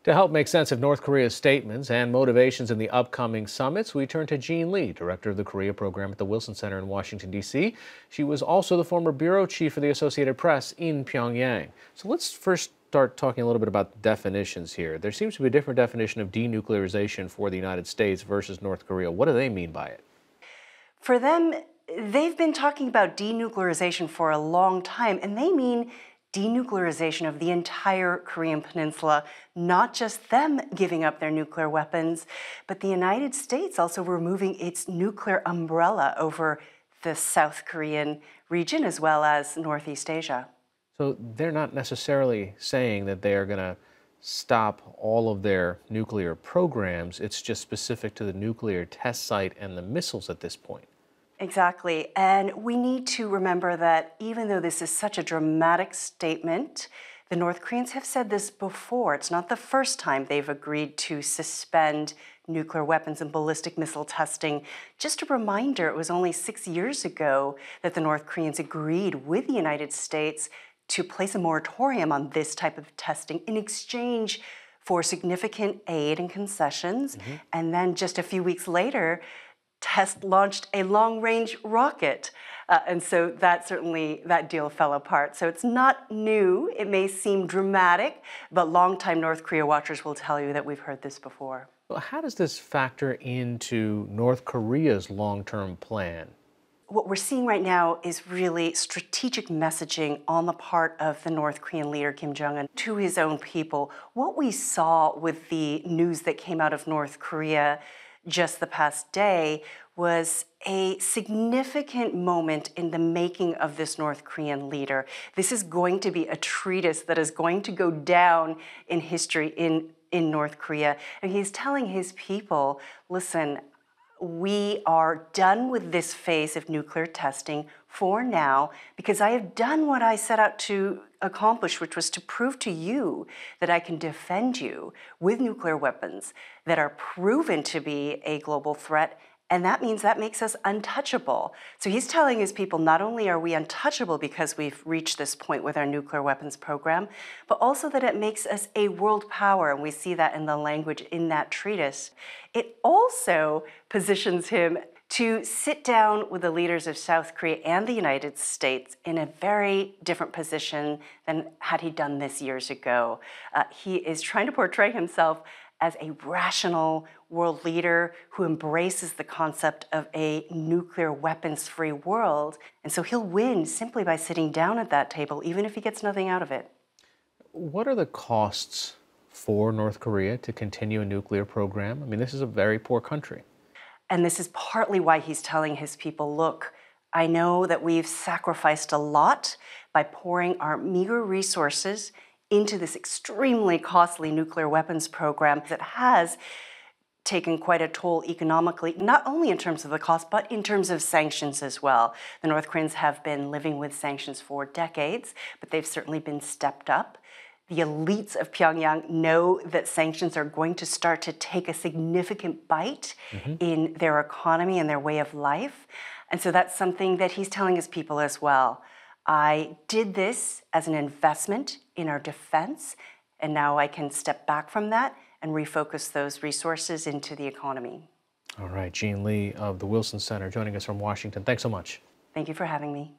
To help make sense of North Korea's statements and motivations in the upcoming summits, we turn to Jean Lee, director of the Korea program at the Wilson Center in Washington, D.C. She was also the former bureau chief for the Associated Press in Pyongyang. So let's first start talking a little bit about definitions here. There seems to be a different definition of denuclearization for the United States versus North Korea. What do they mean by it? For them, they've been talking about denuclearization for a long time, and they mean denuclearization of the entire Korean peninsula, not just them giving up their nuclear weapons, but the United States also removing its nuclear umbrella over the South Korean region as well as Northeast Asia. So they're not necessarily saying that they are going to stop all of their nuclear programs. It's just specific to the nuclear test site and the missiles at this point. Exactly. And we need to remember that even though this is such a dramatic statement, the North Koreans have said this before. It's not the first time they've agreed to suspend nuclear weapons and ballistic missile testing. Just a reminder, it was only 6 years ago that the North Koreans agreed with the United States to place a moratorium on this type of testing in exchange for significant aid and concessions. And then just a few weeks later, test launched a long-range rocket. And so that deal fell apart. So it's not new. It may seem dramatic, but longtime North Korea watchers will tell you that we've heard this before. Well, how does this factor into North Korea's long-term plan? What we're seeing right now is really strategic messaging on the part of the North Korean leader, Kim Jong-un, to his own people. What we saw with the news that came out of North Korea just the past day was a significant moment in the making of this North Korean leader. This is going to be a treatise that is going to go down in history in North Korea. And he's telling his people, listen, we are done with this phase of nuclear testing for now because I have done what I set out to accomplish, which was to prove to you that I can defend you with nuclear weapons that are proven to be a global threat. And that means that makes us untouchable. So he's telling his people, not only are we untouchable because we've reached this point with our nuclear weapons program, but also that it makes us a world power. And we see that in the language in that treatise. It also positions him to sit down with the leaders of South Korea and the United States in a very different position than had he done this years ago. He is trying to portray himself as a rational world leader who embraces the concept of a nuclear weapons-free world. And so he'll win simply by sitting down at that table, even if he gets nothing out of it. What are the costs for North Korea to continue a nuclear program? I mean, this is a very poor country. And this is partly why he's telling his people, look, I know that we've sacrificed a lot by pouring our meager resources into this extremely costly nuclear weapons program that has taken quite a toll economically, not only in terms of the cost, but in terms of sanctions as well. The North Koreans have been living with sanctions for decades, but they've certainly been stepped up. The elites of Pyongyang know that sanctions are going to start to take a significant bite in their economy and their way of life. And so that's something that he's telling his people as well. I did this as an investment in our defense, and now I can step back from that and refocus those resources into the economy. All right, Jean Lee of the Wilson Center joining us from Washington. Thanks so much. Thank you for having me.